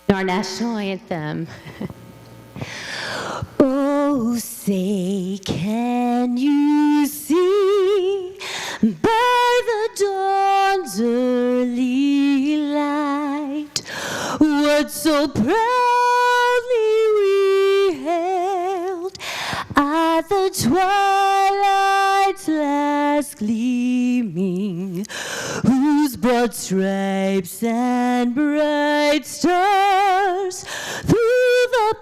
Our national anthem. Oh, say, can you see by the dawn's early light what so proudly we hailed at the twilight's last gleaming, whose broad stripes and bright stars through the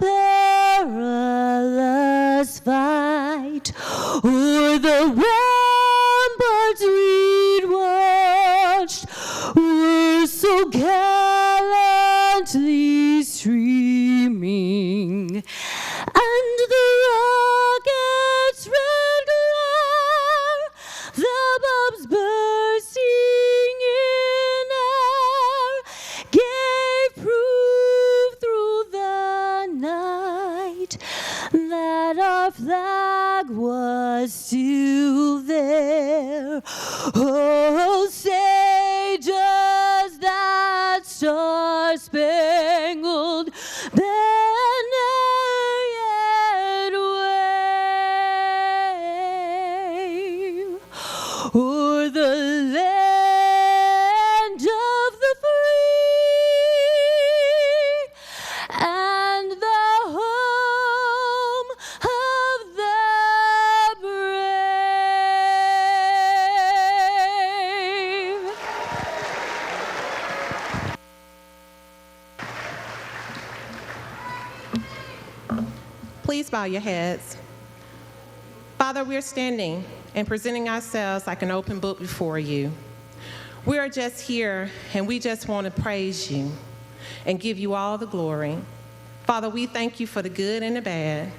perilous fight o'er the ramparts we'd watched were so gallantly streaming, and the rocket's red glare, the bombs bursting in air, gave proof through the night that our flag was still there. Oh, say, does that star-spangled banner yet wave o'er the land of the free and the home of the brave? Please bow your heads. Father, we're standing and presenting ourselves like an open book before you. We are just here, and we just want to praise you and give you all the glory. Father, we thank you for the good and the bad.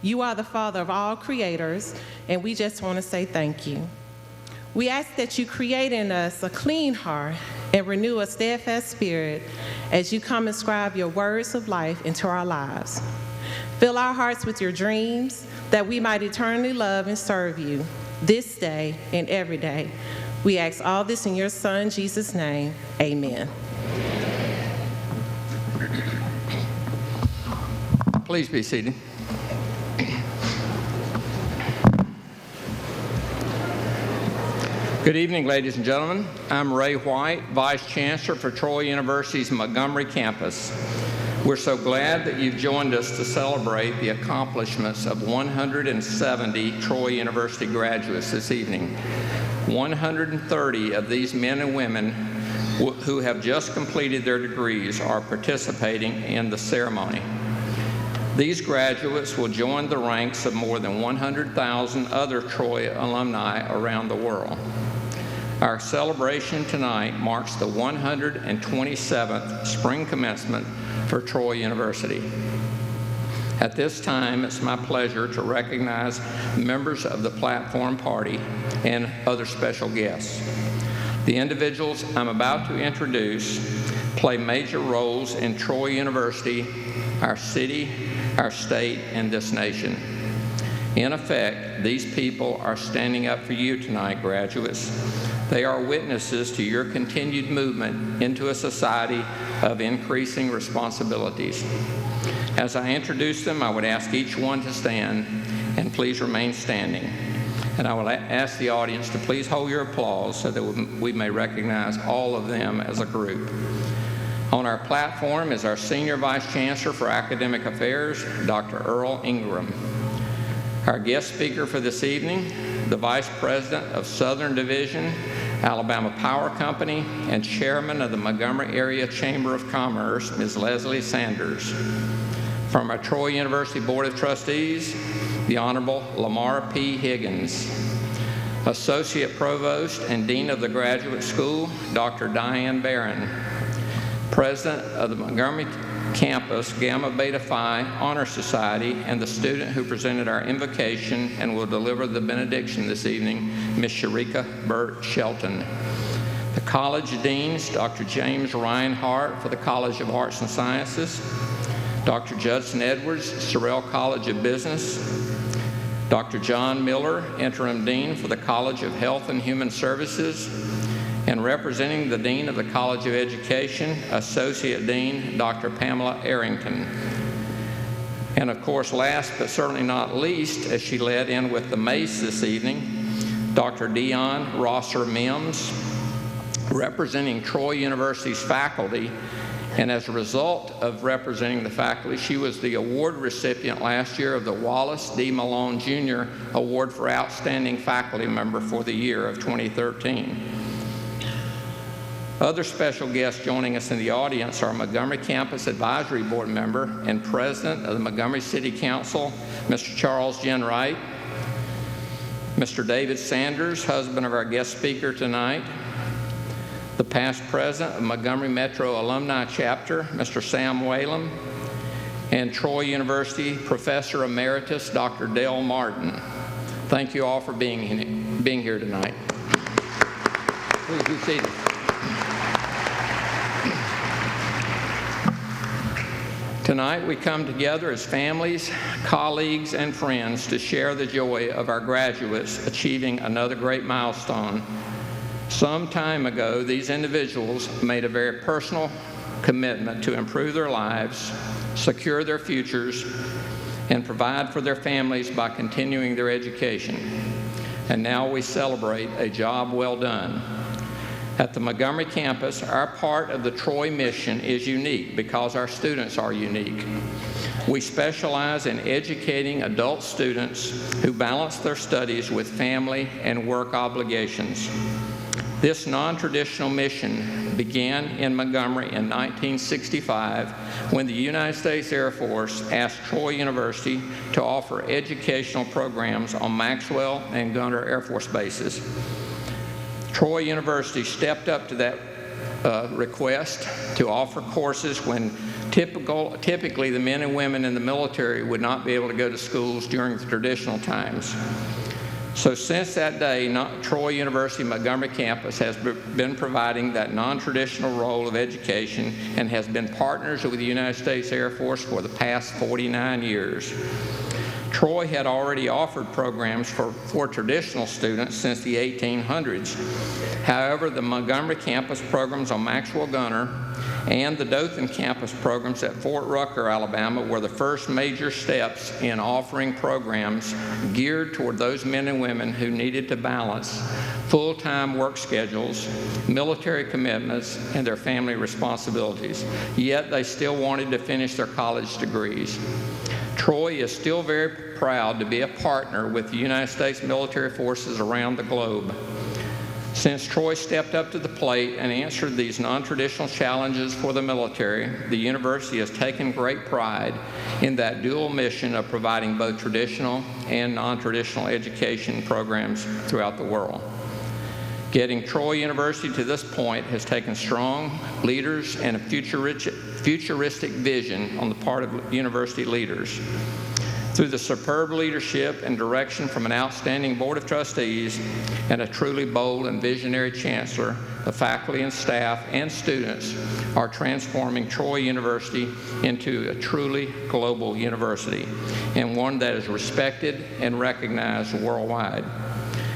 You are the Father of all creators, and we just want to say thank you. We ask that you create in us a clean heart and renew a steadfast spirit as you come and inscribe your words of life into our lives. Fill our hearts with your dreams that we might eternally love and serve you this day and every day. We ask all this in your Son, Jesus' name. Amen. Please be seated. Good evening, ladies and gentlemen. I'm Ray White, Vice Chancellor for Troy University's Montgomery Campus. We're so glad that you've joined us to celebrate the accomplishments of 170 Troy University graduates this evening. 130 of these men and women who have just completed their degrees are participating in the ceremony. These graduates will join the ranks of more than 100,000 other Troy alumni around the world. Our celebration tonight marks the 127th spring commencement for Troy University. At this time, it's my pleasure to recognize members of the platform party and other special guests. The individuals I'm about to introduce play major roles in Troy University, our city, our state, and this nation. In effect, these people are standing up for you tonight, graduates. They are witnesses to your continued movement into a society of increasing responsibilities. As I introduce them, I would ask each one to stand, and please remain standing. And I will ask the audience to please hold your applause so that we may recognize all of them as a group. On our platform is our Senior Vice Chancellor for Academic Affairs, Dr. Earl Ingram. Our guest speaker for this evening, the Vice President of Southern Division, Alabama Power Company, and Chairman of the Montgomery Area Chamber of Commerce, Ms. Leslie Sanders. From our Troy University Board of Trustees, the Honorable Lamar P. Higgins. Associate Provost and Dean of the Graduate School, Dr. Diane Barron. President of the Montgomery Campus Gamma Beta Phi Honor Society, and the student who presented our invocation and will deliver the benediction this evening, Ms. Sharika Burt Shelton. The college deans, Dr. James Reinhardt for the College of Arts and Sciences, Dr. Judson Edwards, Sorrell College of Business, Dr. John Miller, Interim Dean for the College of Health and Human Services, And representing the Dean of the College of Education, Associate Dean Dr. Pamela Arrington. And of course, last but certainly not least, as she led in with the mace this evening, Dr. Dion Rosser Mims, representing Troy University's faculty. And as a result of representing the faculty, she was the award recipient last year of the Wallace D. Malone Jr. Award for Outstanding Faculty Member for the year of 2013. Other special guests joining us in the audience are Montgomery Campus Advisory Board member and President of the Montgomery City Council, Mr. Charles Jenwright, Mr. David Sanders, husband of our guest speaker tonight, the past president of Montgomery Metro Alumni Chapter, Mr. Sam Whalem, and Troy University Professor Emeritus, Dr. Dale Martin. Thank you all for being here tonight. Please be seated. Tonight we come together as families, colleagues, and friends to share the joy of our graduates achieving another great milestone. Some time ago, these individuals made a very personal commitment to improve their lives, secure their futures, and provide for their families by continuing their education. And now we celebrate a job well done. At the Montgomery campus, our part of the Troy mission is unique because our students are unique. We specialize in educating adult students who balance their studies with family and work obligations. This non-traditional mission began in Montgomery in 1965 when the United States Air Force asked Troy University to offer educational programs on Maxwell and Gunter Air Force bases. Troy University stepped up to that request to offer courses when typically the men and women in the military would not be able to go to schools during the traditional times. So since that day, Troy University Montgomery campus has been providing that non-traditional role of education and has been partners with the United States Air Force for the past 49 years. Troy had already offered programs for traditional students since the 1800s. However, the Montgomery campus programs on Maxwell Gunter and the Dothan campus programs at Fort Rucker, Alabama, were the first major steps in offering programs geared toward those men and women who needed to balance full-time work schedules, military commitments, and their family responsibilities. Yet they still wanted to finish their college degrees. Troy is still very proud to be a partner with the United States military forces around the globe. Since Troy stepped up to the plate and answered these non-traditional challenges for the military, the university has taken great pride in that dual mission of providing both traditional and non-traditional education programs throughout the world. Getting Troy University to this point has taken strong leaders and a futuristic vision on the part of university leaders. Through the superb leadership and direction from an outstanding board of trustees and a truly bold and visionary chancellor, the faculty and staff and students are transforming Troy University into a truly global university and one that is respected and recognized worldwide.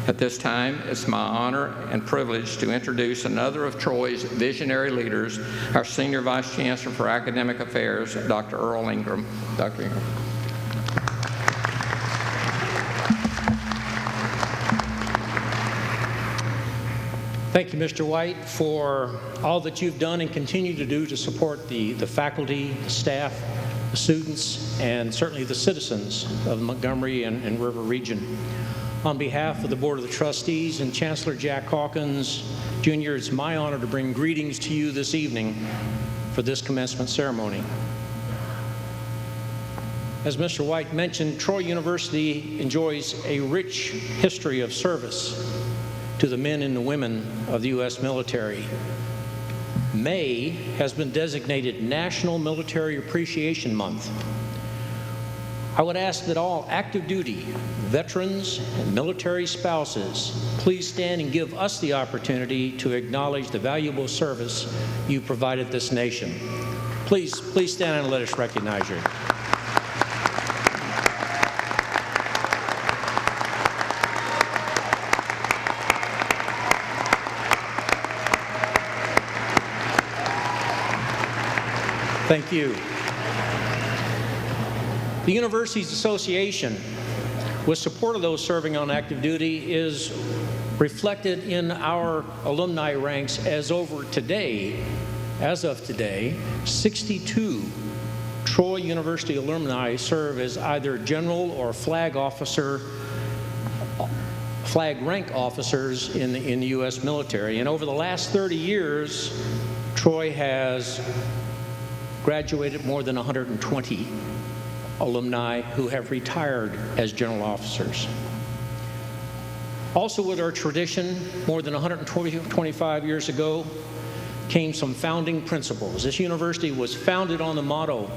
At this time, it's my honor and privilege to introduce another of Troy's visionary leaders, our Senior Vice Chancellor for Academic Affairs, Dr. Earl Ingram. Dr. Ingram. Thank you, Mr. White, for all that you've done and continue to do to support the faculty, the staff, the students, and certainly the citizens of the Montgomery and River region. On behalf of the Board of the Trustees and Chancellor Jack Hawkins, Jr., it's my honor to bring greetings to you this evening for this commencement ceremony. As Mr. White mentioned, Troy University enjoys a rich history of service to the men and the women of the U.S. military. May has been designated National Military Appreciation Month. I would ask that all active duty veterans and military spouses please stand and give us the opportunity to acknowledge the valuable service you provided this nation. Please stand and let us recognize you. Thank you. The Universities Association, with support of those serving on active duty, is reflected in our alumni ranks as of today, 62 Troy University alumni serve as either general or flag rank officers in the U.S. military. And over the last 30 years, Troy has graduated more than 120 alumni who have retired as general officers. Also with our tradition, more than 125 years ago, came some founding principles. This university was founded on the motto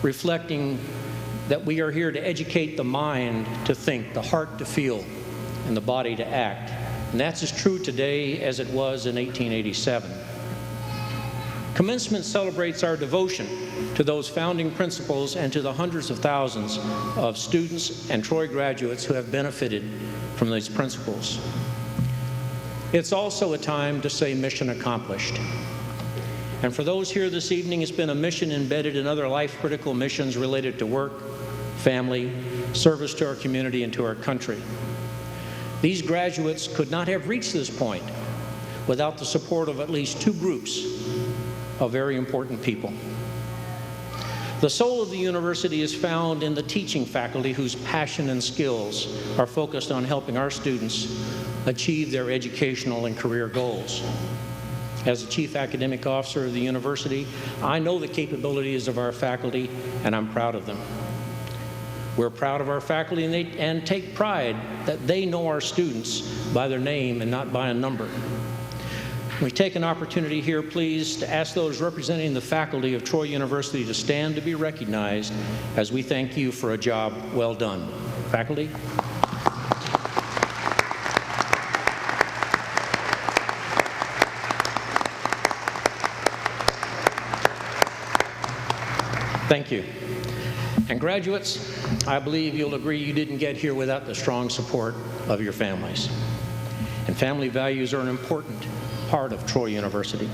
reflecting that we are here to educate the mind to think, the heart to feel, and the body to act. And that's as true today as it was in 1887. Commencement celebrates our devotion to those founding principles and to the hundreds of thousands of students and Troy graduates who have benefited from these principles. It's also a time to say mission accomplished. And for those here this evening, it's been a mission embedded in other life-critical missions related to work, family, service to our community, and to our country. These graduates could not have reached this point without the support of at least two groups of very important people. The soul of the university is found in the teaching faculty whose passion and skills are focused on helping our students achieve their educational and career goals. As the Chief Academic Officer of the university, I know the capabilities of our faculty, and I'm proud of them. We're proud of our faculty and take pride that they know our students by their name and not by a number. We take an opportunity here, please, to ask those representing the faculty of Troy University to stand to be recognized as we thank you for a job well done. Faculty. Thank you. And graduates, I believe you'll agree you didn't get here without the strong support of your families. And family values are an important part of Troy University.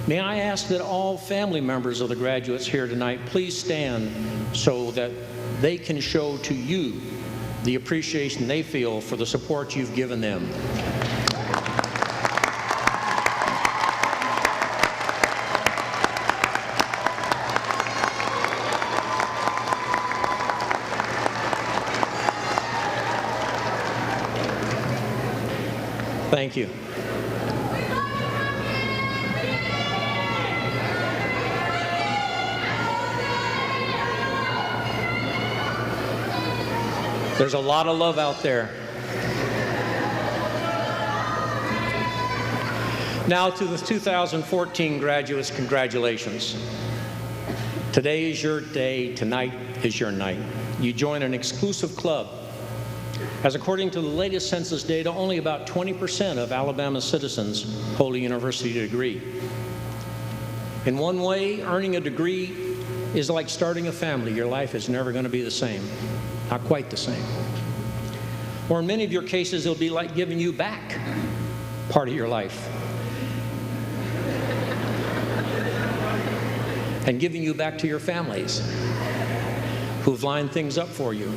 May I ask that all family members of the graduates here tonight please stand so that they can show to you the appreciation they feel for the support you've given them. Thank you. There's a lot of love out there. Now to the 2014 graduates, congratulations. Today is your day, tonight is your night. You join an exclusive club. As according to the latest census data, only about 20% of Alabama citizens hold a university degree. In one way, earning a degree is like starting a family. Your life is never going to be the same. Not quite the same. Or in many of your cases, it'll be like giving you back part of your life. And giving you back to your families who've lined things up for you.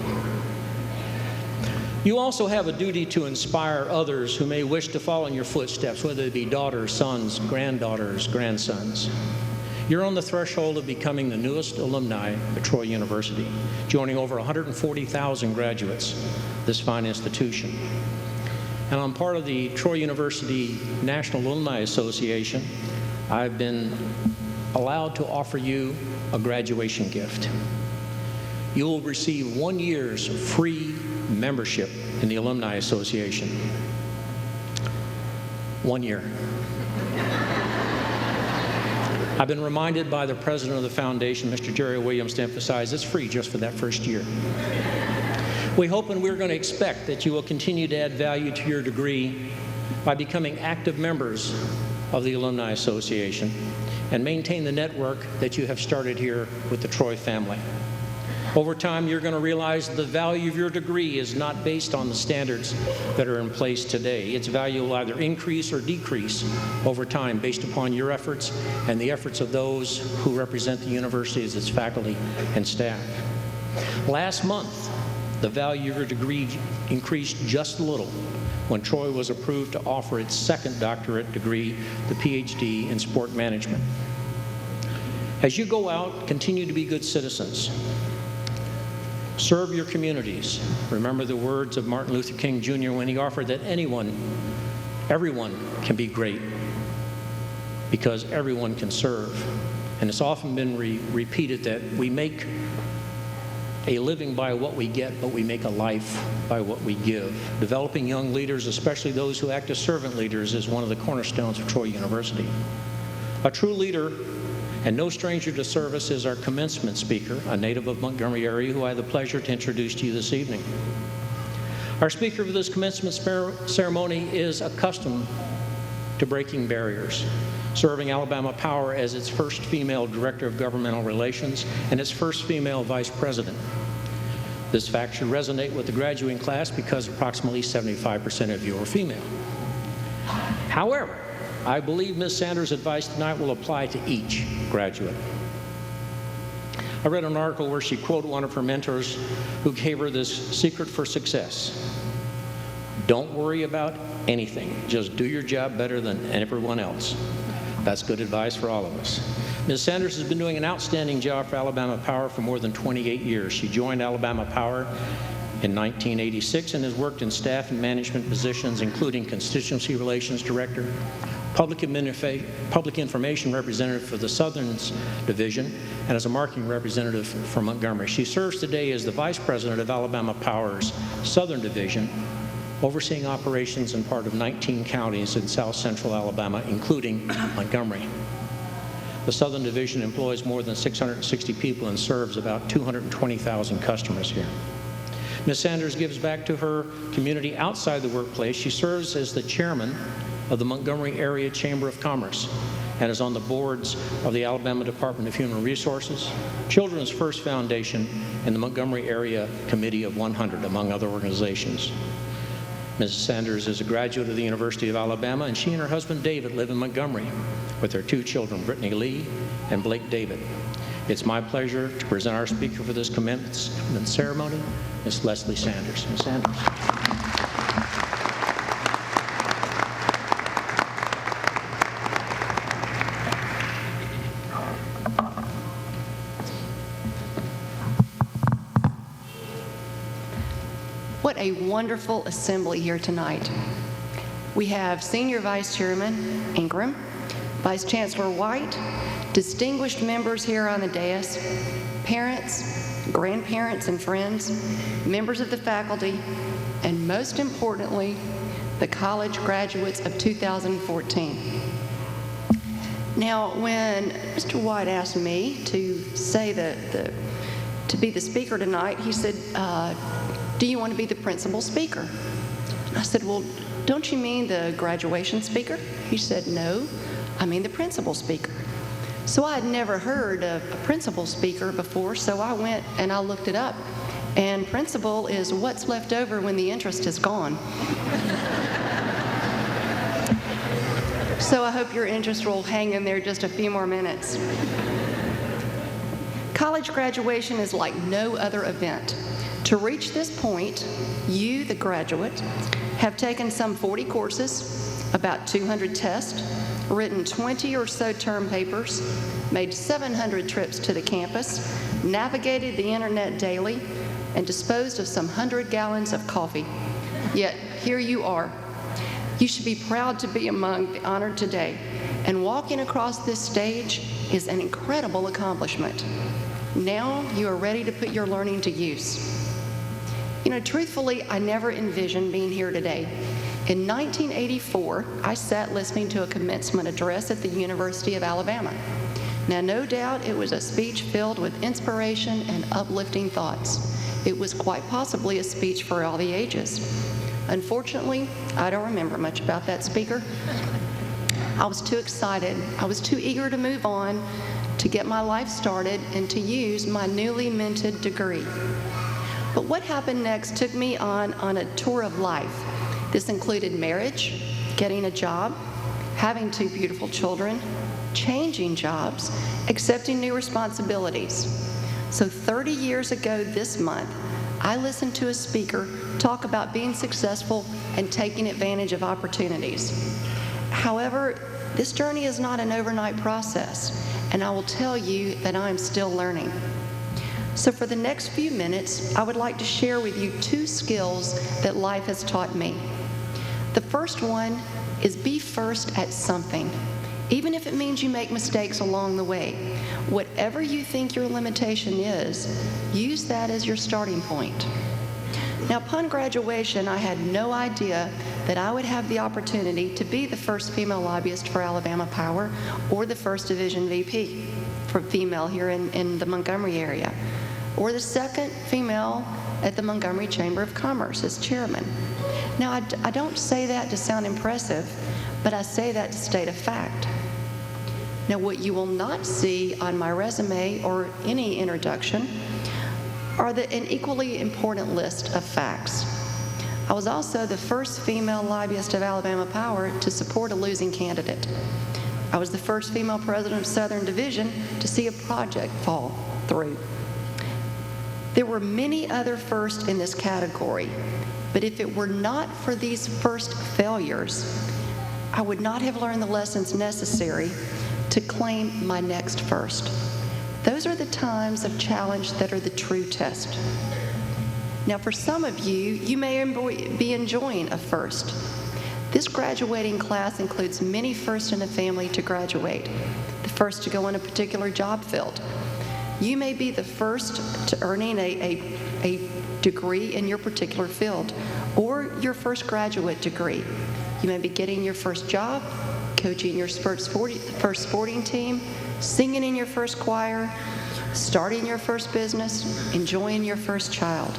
You also have a duty to inspire others who may wish to follow in your footsteps, whether it be daughters, sons, granddaughters, grandsons. You're on the threshold of becoming the newest alumni at Troy University, joining over 140,000 graduates, this fine institution. And I'm part of the Troy University National Alumni Association. I've been allowed to offer you a graduation gift. You will receive 1 year's free membership in the Alumni Association. 1 year. I've been reminded by the president of the foundation, Mr. Jerry Williams, to emphasize it's free just for that first year. We hope and we're going to expect that you will continue to add value to your degree by becoming active members of the Alumni Association and maintain the network that you have started here with the Troy family. Over time, you're going to realize the value of your degree is not based on the standards that are in place today. Its value will either increase or decrease over time based upon your efforts and the efforts of those who represent the university as its faculty and staff. Last month, the value of your degree increased just a little when Troy was approved to offer its second doctorate degree, the PhD in sport management. As you go out, continue to be good citizens. Serve your communities. Remember the words of Martin Luther King Jr. when he offered that everyone can be great because everyone can serve. And it's often been repeated that we make a living by what we get, but we make a life by what we give. Developing young leaders, especially those who act as servant leaders, is one of the cornerstones of Troy University. A true leader and no stranger to service is our commencement speaker, a native of Montgomery area who I have the pleasure to introduce to you this evening. Our speaker for this commencement ceremony is accustomed to breaking barriers, serving Alabama Power as its first female director of governmental relations and its first female vice president. This fact should resonate with the graduating class because approximately 75% of you are female. However, I believe Ms. Sanders' advice tonight will apply to each graduate. I read an article where she quoted one of her mentors who gave her this secret for success. Don't worry about anything. Just do your job better than everyone else. That's good advice for all of us. Ms. Sanders has been doing an outstanding job for Alabama Power for more than 28 years. She joined Alabama Power in 1986 and has worked in staff and management positions, including Constituency Relations Director, Public Information Representative for the Southern Division, and as a marketing representative for Montgomery. She serves today as the Vice President of Alabama Power's Southern Division, overseeing operations in part of 19 counties in south central Alabama, including Montgomery. The Southern Division employs more than 660 people and serves about 220,000 customers here. Ms. Sanders gives back to her community outside the workplace. She serves as the chairman of the Montgomery Area Chamber of Commerce and is on the boards of the Alabama Department of Human Resources, Children's First Foundation, and the Montgomery Area Committee of 100, among other organizations. Mrs. Sanders is a graduate of the University of Alabama, and she and her husband David live in Montgomery with their two children, Brittany Lee and Blake David. It's my pleasure to present our speaker for this commencement ceremony, Ms. Leslie Sanders. Ms. Sanders. What a wonderful assembly here tonight. We have Senior Vice Chairman Ingram, Vice Chancellor White, distinguished members here on the dais, parents, grandparents and friends, members of the faculty, and most importantly, the college graduates of 2014. Now, when Mr. White asked me to say to be the speaker tonight, he said, do you want to be the principal speaker? I said, well, don't you mean the graduation speaker? He said, no, I mean the principal speaker. So I had never heard of a principal speaker before, so I went and I looked it up. And principal is what's left over when the interest is gone. So I hope your interest will hang in there just a few more minutes. College graduation is like no other event. To reach this point, you, the graduate, have taken some 40 courses, about 200 tests, written 20 or so term papers, made 700 trips to the campus, navigated the internet daily, and disposed of some 100 gallons of coffee. Yet, here you are. You should be proud to be among the honored today, and walking across this stage is an incredible accomplishment. Now you are ready to put your learning to use. You know, truthfully, I never envisioned being here today. In 1984, I sat listening to a commencement address at the University of Alabama. Now, no doubt it was a speech filled with inspiration and uplifting thoughts. It was quite possibly a speech for all the ages. Unfortunately, I don't remember much about that speaker. I was too excited. I was too eager to move on to get my life started and to use my newly minted degree. But what happened next took me on a tour of life. This included marriage, getting a job, having 2 beautiful children, changing jobs, accepting new responsibilities. So 30 years ago this month, I listened to a speaker talk about being successful and taking advantage of opportunities. However, this journey is not an overnight process, and I will tell you that I am still learning. So for the next few minutes, I would like to share with you 2 skills that life has taught me. The first one is be first at something, even if it means you make mistakes along the way. Whatever you think your limitation is, use that as your starting point. Now, upon graduation, I had no idea that I would have the opportunity to be the first female lobbyist for Alabama Power or the first division VP for female here in the Montgomery area, or the second female at the Montgomery Chamber of Commerce as chairman. Now, I don't say that to sound impressive, but I say that to state a fact. Now, what you will not see on my resume or any introduction are an equally important list of facts. I was also the first female lobbyist of Alabama Power to support a losing candidate. I was the first female president of Southern Division to see a project fall through. There were many other firsts in this category, but if it were not for these first failures, I would not have learned the lessons necessary to claim my next first. Those are the times of challenge that are the true test. Now, for some of you, you may be enjoying a first. This graduating class includes many firsts in a family to graduate. The first to go in a particular job field. You may be the first to earning a degree in your particular field, or your first graduate degree. You may be getting your first job, coaching your first sporting team, singing in your first choir, starting your first business, enjoying your first child.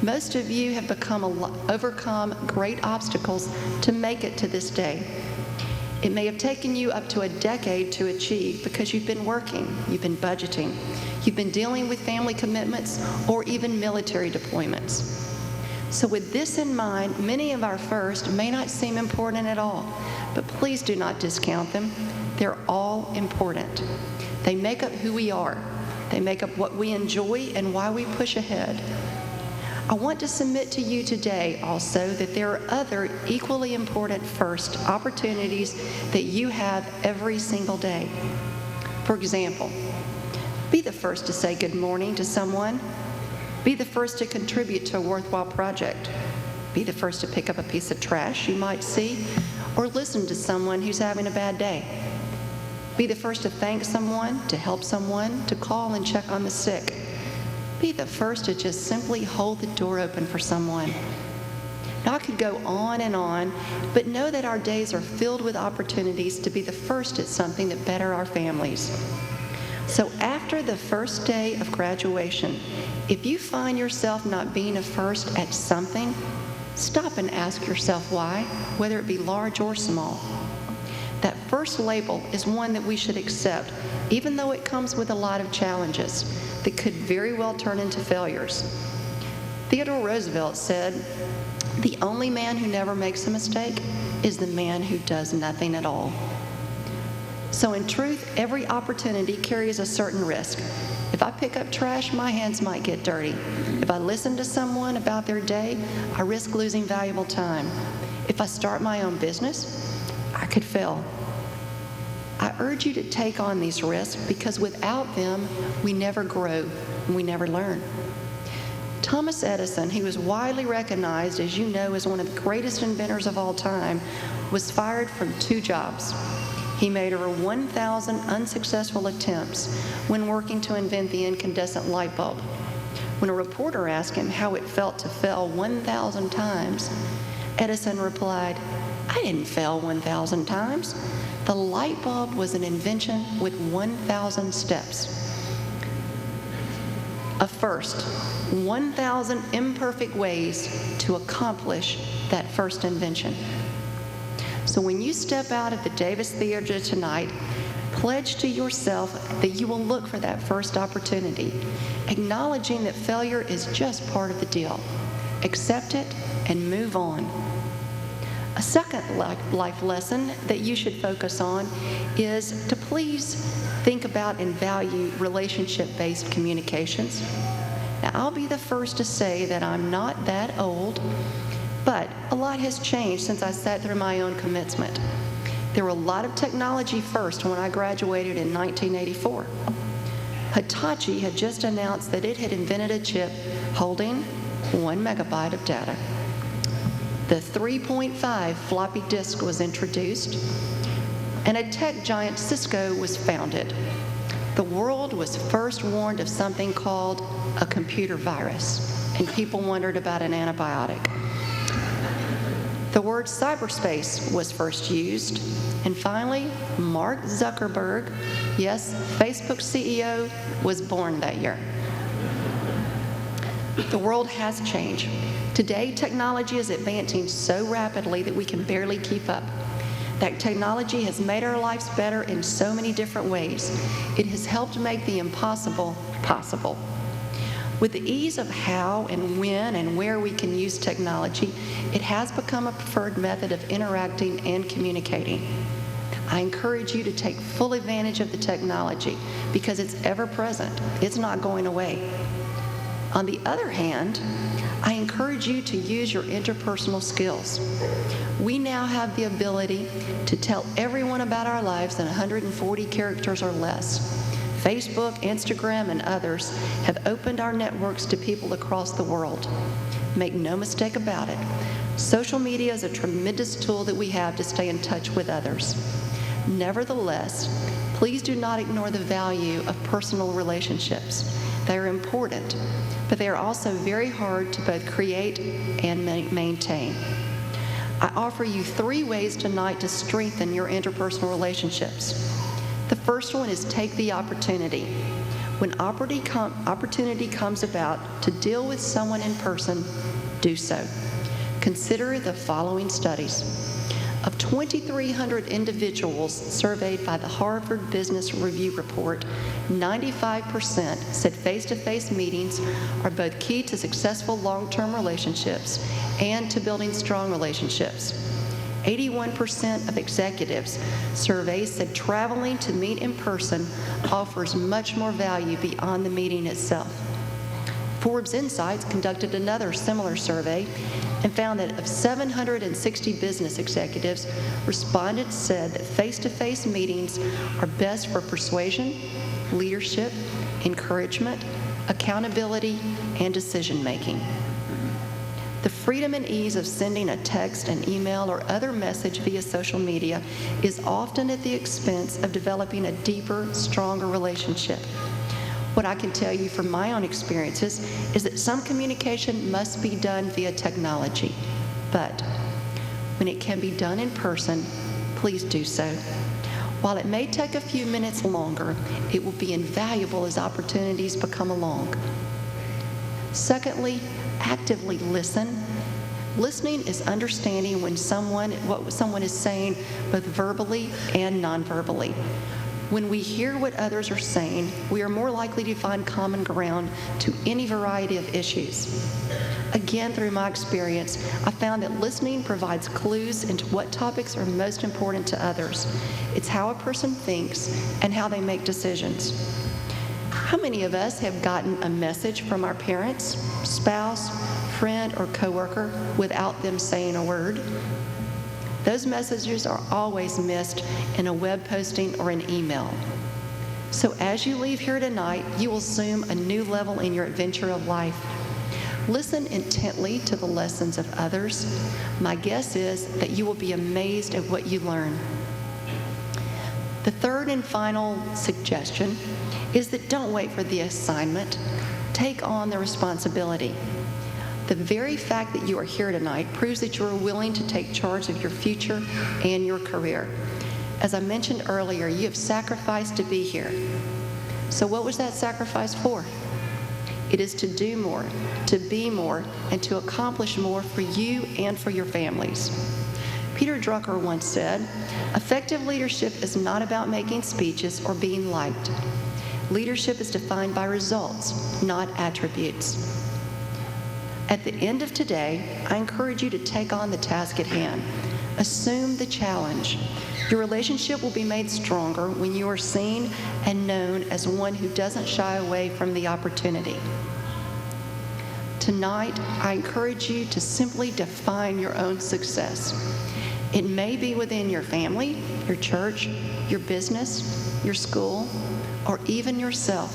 Most of you have overcome great obstacles to make it to this day. It may have taken you up to a decade to achieve because you've been working, you've been budgeting, you've been dealing with family commitments or even military deployments. So with this in mind, many of our firsts may not seem important at all, but please do not discount them. They're all important. They make up who we are. They make up what we enjoy and why we push ahead. I want to submit to you today also that there are other equally important first opportunities that you have every single day. For example, be the first to say good morning to someone. Be the first to contribute to a worthwhile project. Be the first to pick up a piece of trash you might see, or listen to someone who's having a bad day. Be the first to thank someone, to help someone, to call and check on the sick. Be the first to just simply hold the door open for someone. Now, I could go on, but know that our days are filled with opportunities to be the first at something that better our families. So after the first day of graduation, if you find yourself not being a first at something, stop and ask yourself why, whether it be large or small. That first label is one that we should accept, even though it comes with a lot of challenges that could very well turn into failures. Theodore Roosevelt said, "The only man who never makes a mistake is the man who does nothing at all." So in truth, every opportunity carries a certain risk. If I pick up trash, my hands might get dirty. If I listen to someone about their day, I risk losing valuable time. If I start my own business, I could fail. I urge you to take on these risks because without them, we never grow and we never learn. Thomas Edison, who was widely recognized, as you know, as one of the greatest inventors of all time, was fired from 2 jobs. He made over 1,000 unsuccessful attempts when working to invent the incandescent light bulb. When a reporter asked him how it felt to fail 1,000 times, Edison replied, "I didn't fail 1,000 times. The light bulb was an invention with 1,000 steps." A first, 1,000 imperfect ways to accomplish that first invention. So when you step out of the Davis Theater tonight, Pledge to yourself that you will look for that first opportunity, acknowledging that failure is just part of the deal. Accept it and move on. A second life lesson that you should focus on is to please think about and value relationship-based communications. Now, I'll be the first to say that I'm not that old, but a lot has changed since I sat through my own commencement. There were a lot of technology first when I graduated in 1984. Hitachi had just announced that it had invented a chip holding 1 megabyte of data. The 3.5 floppy disk was introduced, and a tech giant Cisco was founded. The world was first warned of something called a computer virus, and people wondered about an antibiotic. The word cyberspace was first used, and finally, Mark Zuckerberg, yes, Facebook's CEO, was born that year. The world has changed. Today, technology is advancing so rapidly that we can barely keep up. That technology has made our lives better in so many different ways. It has helped make the impossible possible. With the ease of how and when and where we can use technology, it has become a preferred method of interacting and communicating. I encourage you to take full advantage of the technology because it's ever present. It's not going away. On the other hand, I encourage you to use your interpersonal skills. We now have the ability to tell everyone about our lives in 140 characters or less. Facebook, Instagram, and others have opened our networks to people across the world. Make no mistake about it, social media is a tremendous tool that we have to stay in touch with others. Nevertheless, please do not ignore the value of personal relationships. They are important, but they are also very hard to both create and maintain. I offer you 3 ways tonight to strengthen your interpersonal relationships. The first one is take the opportunity. When opportunity comes about to deal with someone in person, do so. Consider the following studies. Of 2,300 individuals surveyed by the Harvard Business Review report, 95% said face-to-face meetings are both key to successful long-term relationships and to building strong relationships. 81% of executives surveyed said traveling to meet in person offers much more value beyond the meeting itself. Forbes Insights conducted another similar survey and found that of 760 business executives, respondents said that face-to-face meetings are best for persuasion, leadership, encouragement, accountability, and decision-making. The freedom and ease of sending a text, an email, or other message via social media is often at the expense of developing a deeper, stronger relationship. What I can tell you from my own experiences is that some communication must be done via technology, but when it can be done in person, please do so. While it may take a few minutes longer, it will be invaluable as opportunities become along. Secondly, actively listen. Listening is understanding what someone is saying both verbally and non-verbally. When we hear what others are saying, we are more likely to find common ground to any variety of issues. Again, through my experience, I found that listening provides clues into what topics are most important to others. It's how a person thinks and how they make decisions. How many of us have gotten a message from our parents, spouse, friend, or coworker without them saying a word? Those messages are always missed in a web posting or an email. So as you leave here tonight, you will assume a new level in your adventure of life. Listen intently to the lessons of others. My guess is that you will be amazed at what you learn. The third and final suggestion is that don't wait for the assignment. Take on the responsibility. The very fact that you are here tonight proves that you are willing to take charge of your future and your career. As I mentioned earlier, you have sacrificed to be here. So what was that sacrifice for? It is to do more, to be more, and to accomplish more for you and for your families. Peter Drucker once said, "Effective leadership is not about making speeches or being liked. Leadership is defined by results, not attributes." At the end of today, I encourage you to take on the task at hand. Assume the challenge. Your relationship will be made stronger when you are seen and known as one who doesn't shy away from the opportunity. Tonight, I encourage you to simply define your own success. It may be within your family, your church, your business, your school, or even yourself.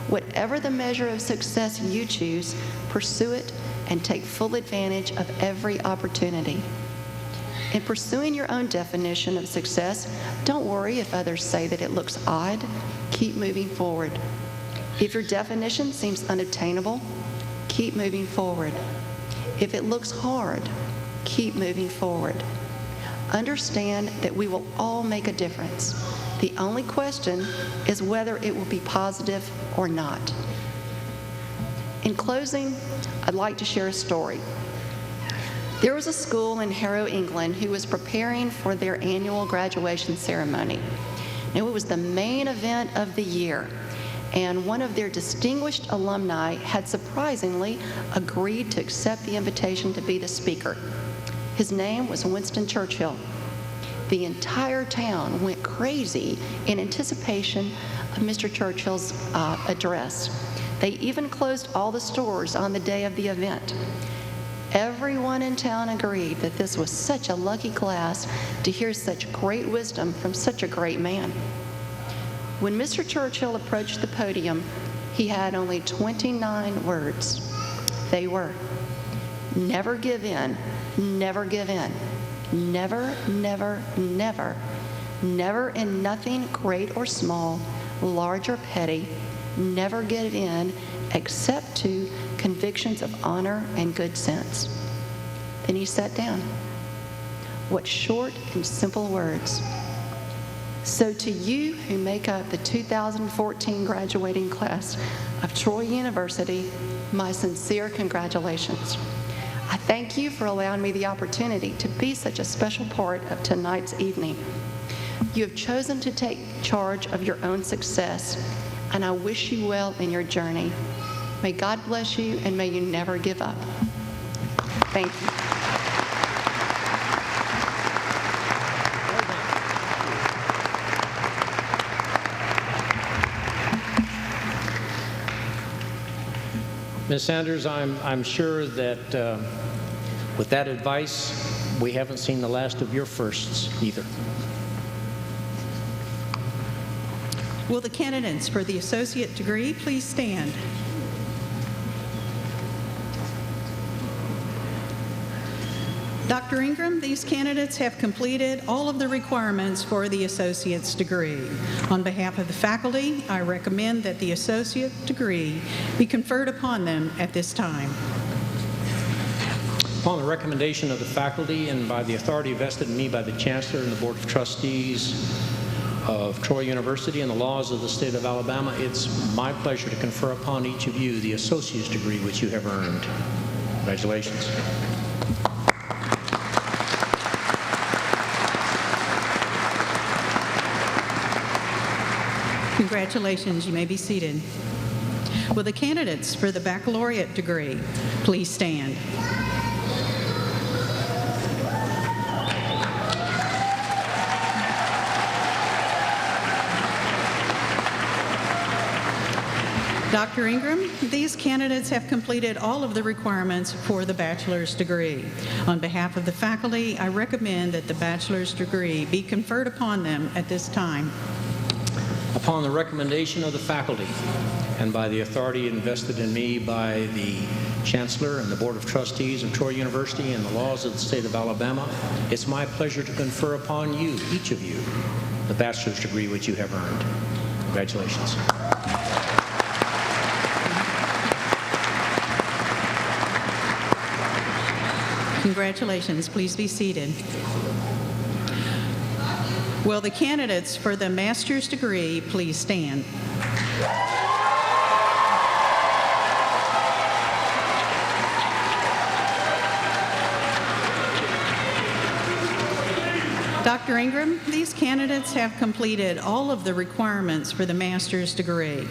Whatever the measure of success you choose, pursue it and take full advantage of every opportunity. In pursuing your own definition of success, don't worry if others say that it looks odd. Keep moving forward. If your definition seems unattainable, keep moving forward. If it looks hard, keep moving forward. Understand that we will all make a difference. The only question is whether it will be positive or not. In closing, I'd like to share a story. There was a school in Harrow, England, who was preparing for their annual graduation ceremony. It was the main event of the year, and one of their distinguished alumni had surprisingly agreed to accept the invitation to be the speaker. His name was Winston Churchill. The entire town went crazy in anticipation of Mr. Churchill's address. They even closed all the stores on the day of the event. Everyone in town agreed that this was such a lucky class to hear such great wisdom from such a great man. When Mr. Churchill approached the podium, he had only 29 words. They were, "Never give in, never give in. Never, never, never. Never in nothing great or small, large or petty. Never give in except to convictions of honor and good sense." Then he sat down. What short and simple words. So to you who make up the 2014 graduating class of Troy University, my sincere congratulations. I thank you for allowing me the opportunity to be such a special part of tonight's evening. You have chosen to take charge of your own success, and I wish you well in your journey. May God bless you, and may you never give up. Thank you. Ms. Sanders, I'm sure that with that advice, we haven't seen the last of your firsts either. Will the candidates for the associate degree please stand? Dr. Ingram, these candidates have completed all of the requirements for the associate's degree. On behalf of the faculty, I recommend that the associate degree be conferred upon them at this time. Upon the recommendation of the faculty and by the authority vested in me by the Chancellor and the Board of Trustees of Troy University and the laws of the state of Alabama, it's my pleasure to confer upon each of you the associate's degree which you have earned. Congratulations. Congratulations. You may be seated. Will the candidates for the baccalaureate degree please stand? Dr. Ingram, these candidates have completed all of the requirements for the bachelor's degree. On behalf of the faculty, I recommend that the bachelor's degree be conferred upon them at this time. Upon the recommendation of the faculty and by the authority invested in me by the Chancellor and the Board of Trustees of Troy University and the laws of the state of Alabama, it's my pleasure to confer upon you, each of you, the bachelor's degree which you have earned. Congratulations. Congratulations. Please be seated. Will the candidates for the master's degree please stand? Dr. Ingram, these candidates have completed all of the requirements for the master's degree.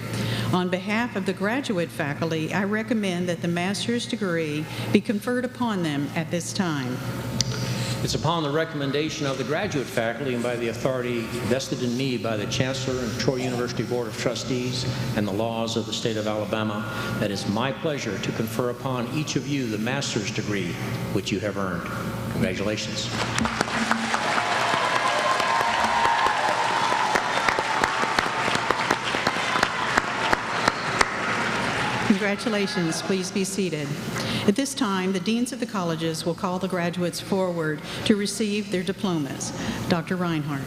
On behalf of the graduate faculty, I recommend that the master's degree be conferred upon them at this time. It's upon the recommendation of the graduate faculty and by the authority vested in me by the Chancellor and Troy University Board of Trustees and the laws of the state of Alabama that it's my pleasure to confer upon each of you the master's degree which you have earned. Congratulations. Congratulations. Please be seated. At this time, the deans of the colleges will call the graduates forward to receive their diplomas. Dr. Reinhardt.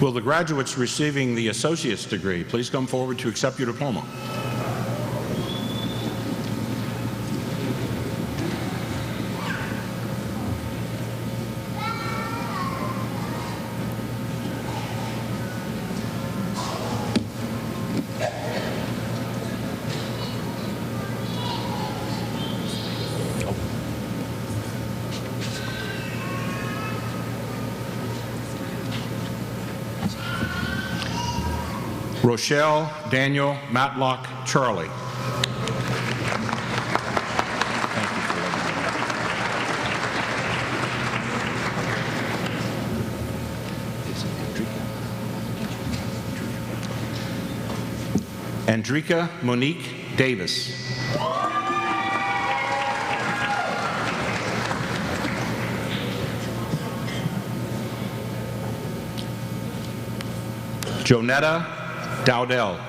Will the graduates receiving the associate's degree please come forward to accept your diploma? Rochelle Daniel Matlock Charlie. Andrika Monique Davis. Jonetta Dowdell.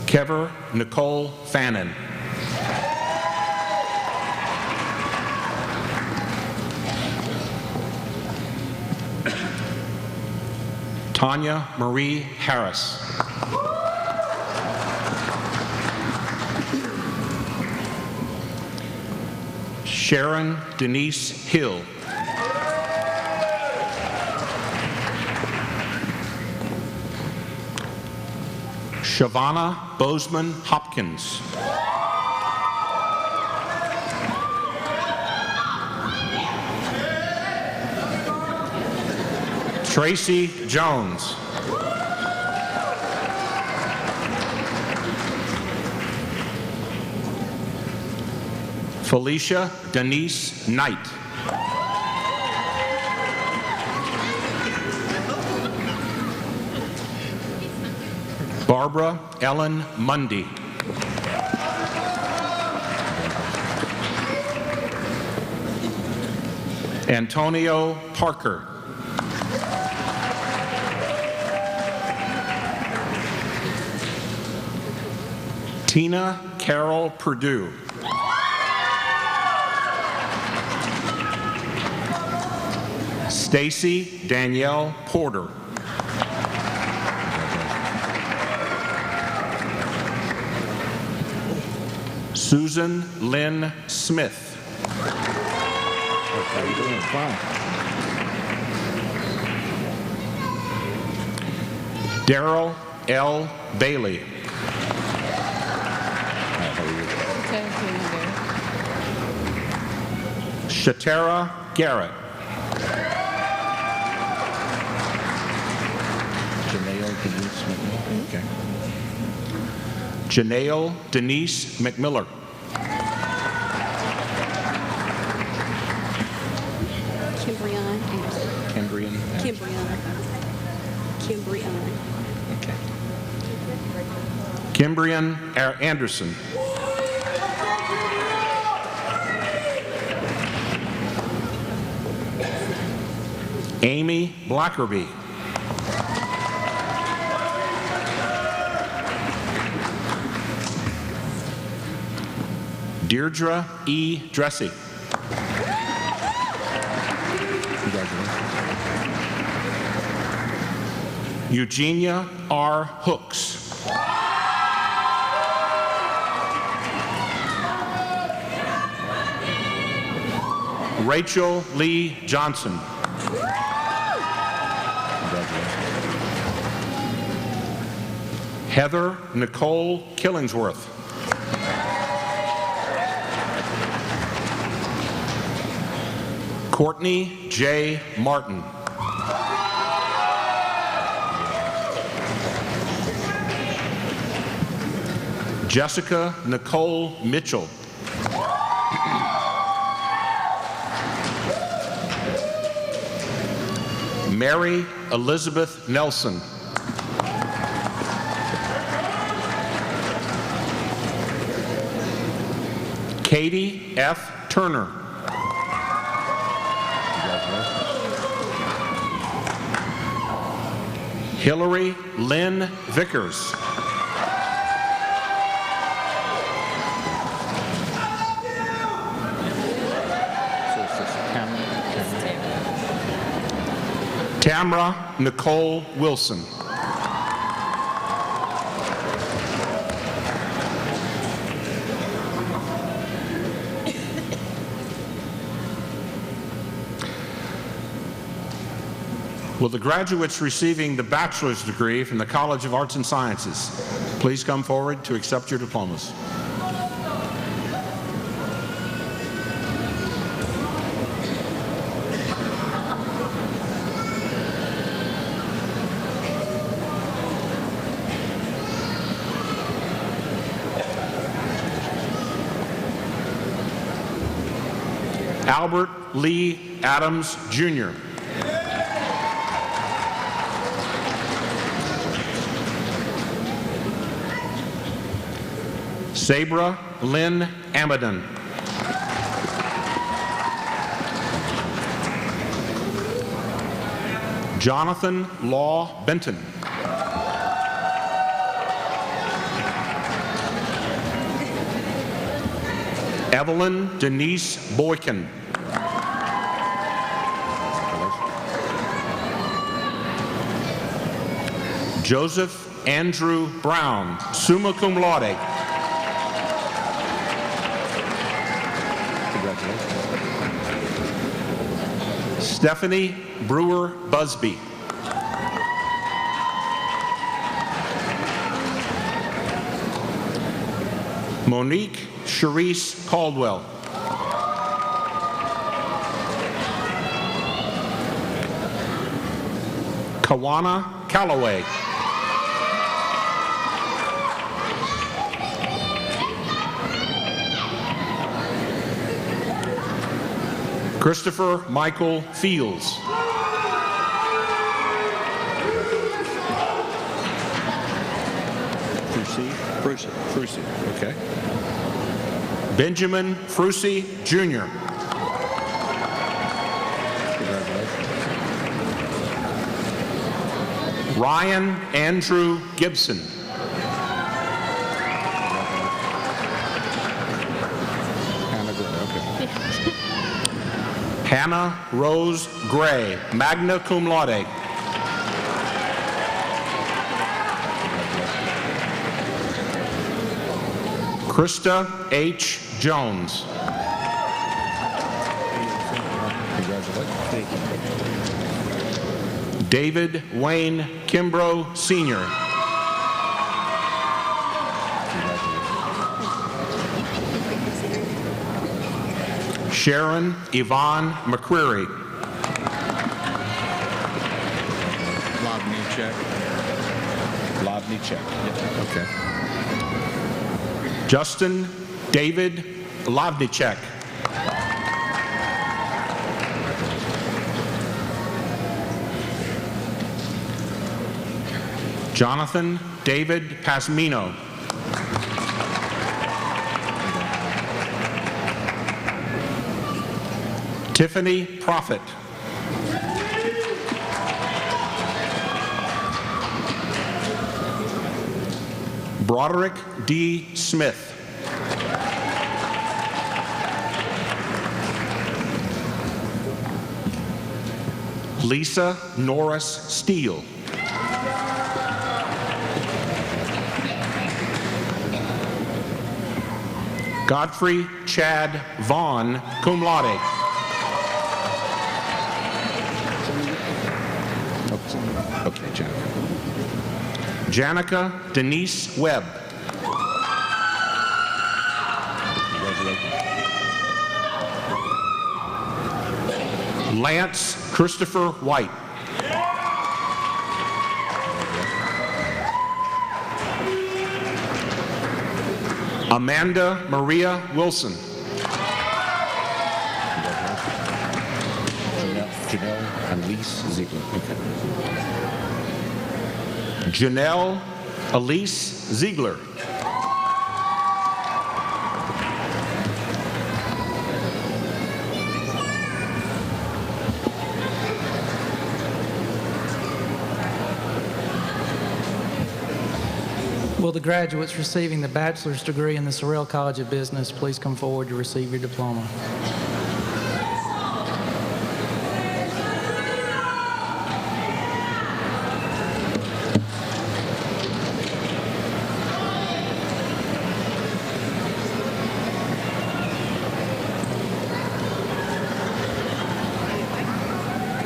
Kever Nicole Fannin. Tanya Marie Harris. Sharon Denise Hill. Shavana Bozeman Hopkins. Tracy Jones. Felicia Denise Knight. Barbara Ellen Mundy. Antonio Parker. Tina Carol Perdue. Stacy Danielle Porter. Susan Lynn Smith. Okay, you're doing fine. Daryl L. Bailey. Shatara Garrett. Okay. Janelle Denise McMiller. Okay. Kimbrian Anderson. Amy Blackerby. Deirdre E. Dressy. Eugenia R. Hooks. Rachel Lee Johnson. Heather Nicole Killingsworth. Courtney J. Martin. Jessica Nicole Mitchell. Mary Elizabeth Nelson. Katie F. Turner. Hillary Lynn Vickers. Tamra Nicole Wilson. Will the graduates receiving the bachelor's degree from the College of Arts and Sciences please come forward to accept your diplomas? Albert Lee Adams, Jr. Sabra Lynn Amadon. Jonathan Law Benton. Evelyn Denise Boykin. Joseph Andrew Brown, summa cum laude. Stephanie Brewer Busby. Monique Charisse Caldwell. Kawana Calloway. Christopher Michael Fields. Frucy, okay. Benjamin Frucy, Jr. Ryan Andrew Gibson. Hannah Rose Gray, magna cum laude. Krista H. Jones. David Wayne Kimbrough, Sr. Sharon Yvonne McCreary. Lobney check. Yeah. Okay. Justin David Lovnicek. Jonathan David Pasmino. Tiffany Prophet. Broderick D. Smith. Lisa Norris Steele. Godfrey Chad Vaughn, cum laude. Okay, Jennifer. Janica Denise Webb. Lance Christopher White. Amanda Maria Wilson. Janelle Elise Ziegler. Janelle Elise Ziegler. Will the graduates receiving the bachelor's degree in the Sorrell College of Business please come forward to receive your diploma?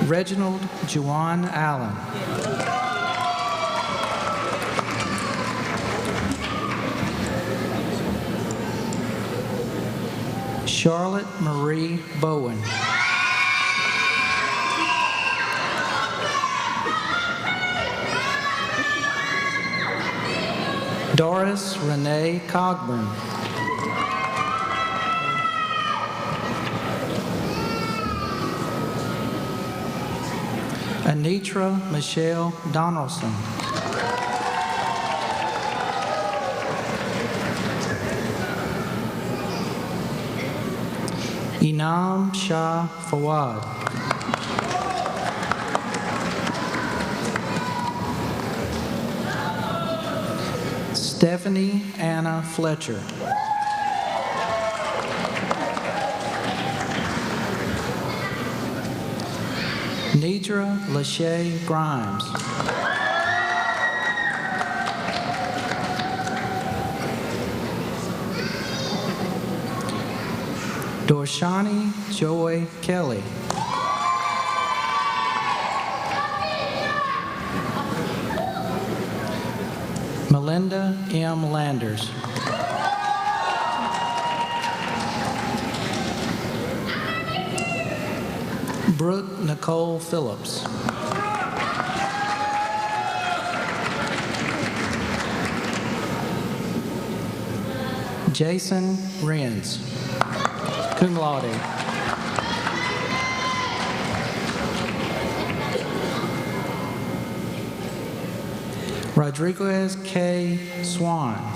Reginald Juwan Allen. Charlotte Marie Bowen. Doris Renee Cogburn. Anitra Michelle Donaldson. Inam Shah Fawad. Stephanie Anna Fletcher. Nidra Lachey Grimes. Dorshani Joy Kelly. Melinda M. Landers. Brooke Nicole Phillips. Jason Renz, cum laude. Rodriguez K. Swan.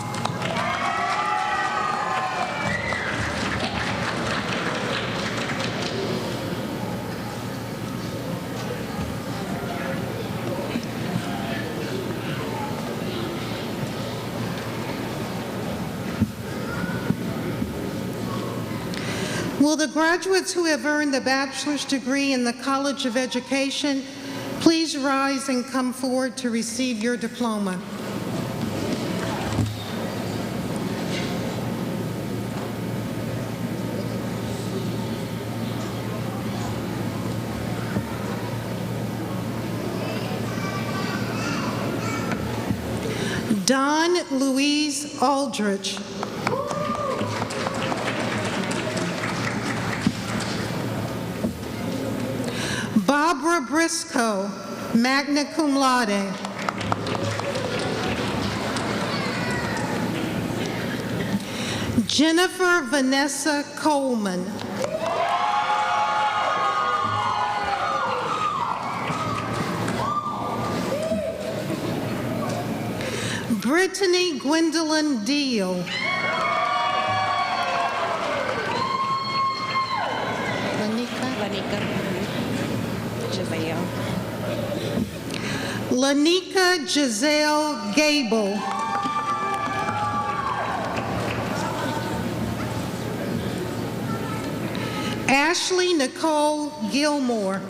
Will the graduates who have earned the bachelor's degree in the College of Education please rise and come forward to receive your diploma? Don Louise Aldrich. Barbara Briscoe, magna cum laude. Jennifer Vanessa Coleman. Brittany Gwendolyn Deal. Lanika Giselle Gable. Ashley Nicole Gilmore.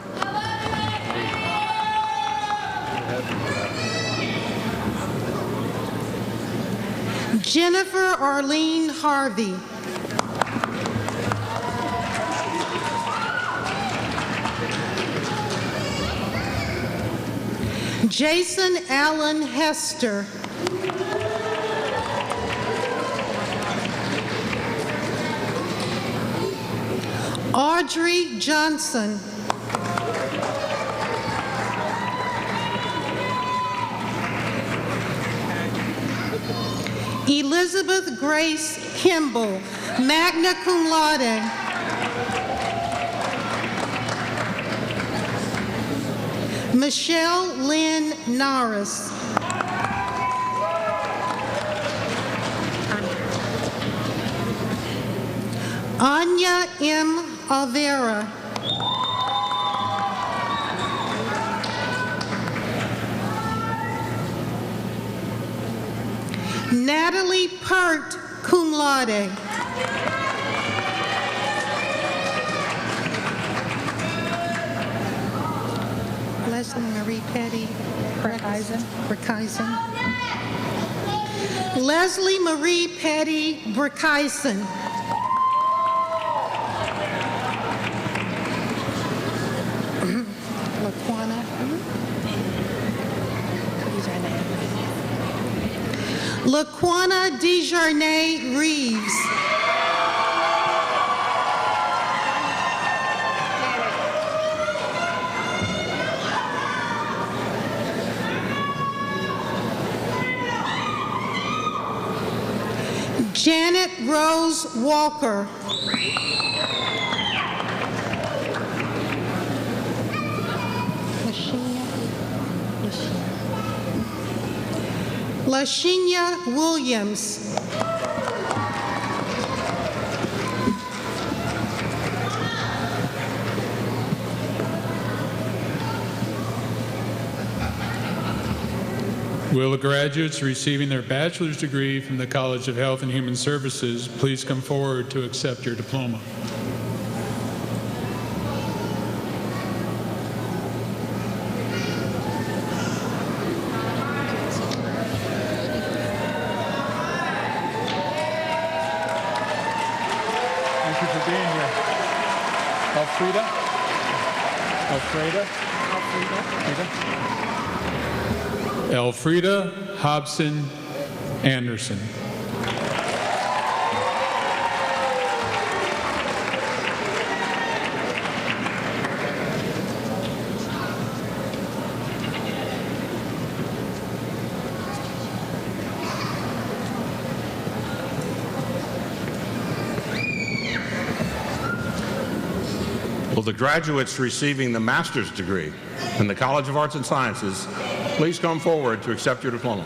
Jennifer Arlene Harvey. Jason Allen Hester. Audrey Johnson. Elizabeth Grace Kimball, magna cum laude. Michelle Lynn Norris. Anya M. Avera. Natalie Pert, cum laude. Leslie Marie Petty Brickheisen. Leslie Marie Petty Brickheisen. Laquana. Laquana Desjardins Reeves. Janet Rose Walker. Lashinya Williams. Will the graduates receiving their bachelor's degree from the College of Health and Human Services please come forward to accept your diploma? Thank you for being here. Elfrida Hobson Anderson. Will the graduates receiving the master's degree in the College of Arts and Sciences please come forward to accept your diploma?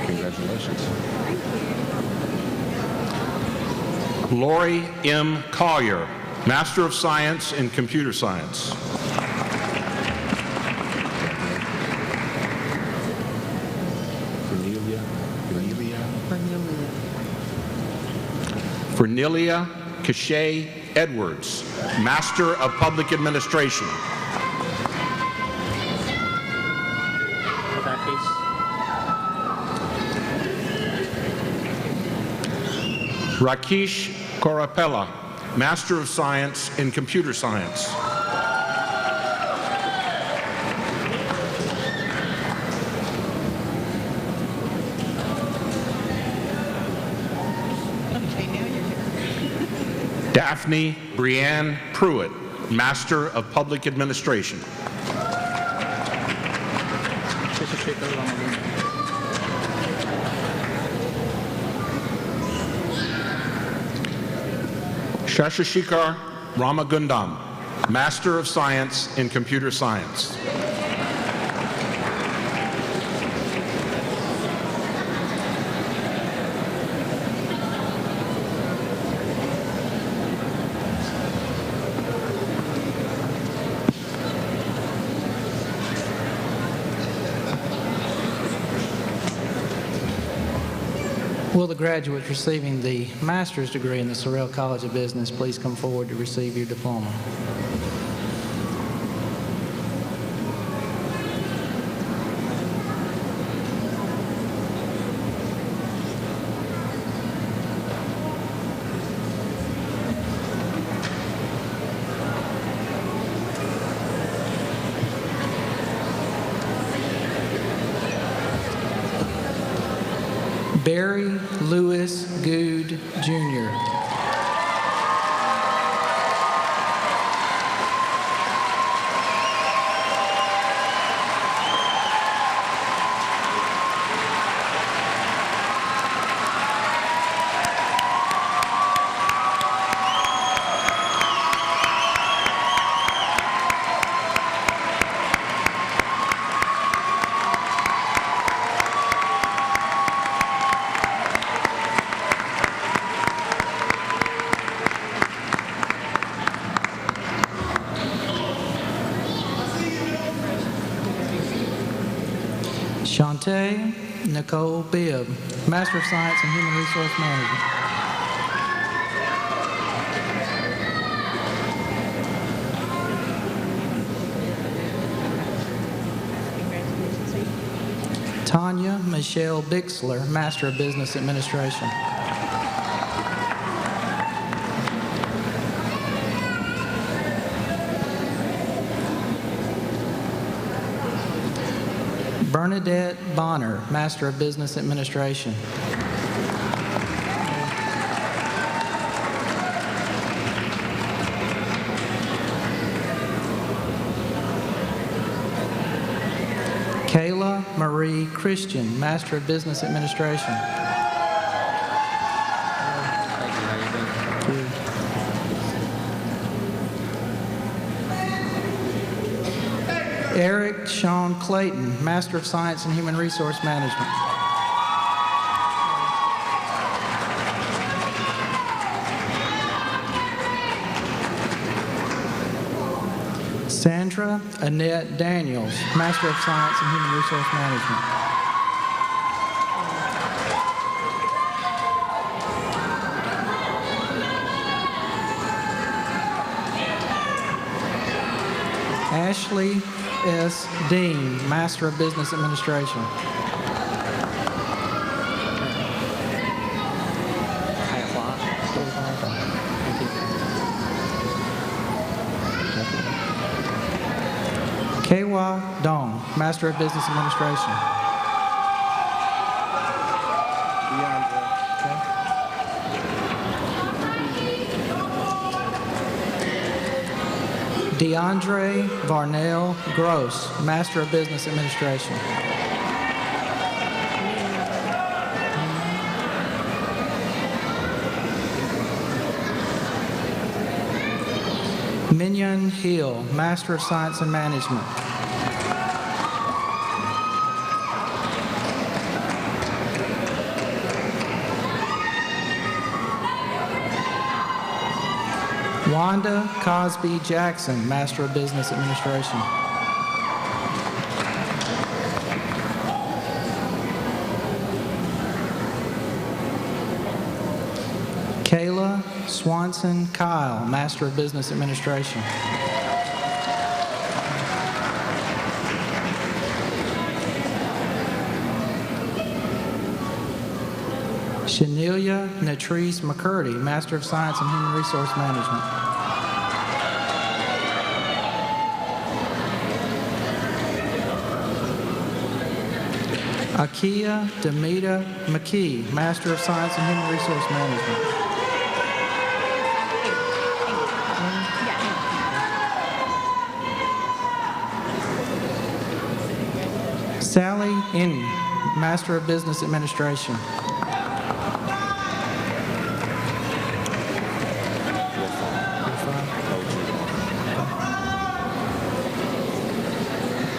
Congratulations. Lori M. Collier, Master of Science in Computer Science. Cornelia Cachet Edwards, Master of Public Administration. Rakesh Korapella, Master of Science in Computer Science. Daphne Brianne Pruitt, Master of Public Administration. Shashishikar Ramagundam, Master of Science in Computer Science. Will the graduates receiving the master's degree in the Sorrell College of Business please come forward to receive your diploma? Barry Lewis Good, Jr. Shantae Nicole Bibb, Master of Science in Human Resource Management. Tanya Michelle Bixler, Master of Business Administration. Bernadette Bonner, Master of Business Administration. Kayla Marie Christian, Master of Business Administration. Eric Sean Clayton, Master of Science in Human Resource Management. Sandra Annette Daniels, Master of Science in Human Resource Management. Ashley S. Dean, Master of Business Administration. Kaywa Dong, Master of Business Administration. DeAndre Varnell Gross, Master of Business Administration. Minyon Hill, Master of Science in Management. Wanda Cosby Jackson, Master of Business Administration. Kayla Swanson Kyle, Master of Business Administration. Shanelia Natrice McCurdy, Master of Science in Human Resource Management. Akia Demita McKee, Master of Science in Human Resource Management. Sally Ennie, Master of Business Administration.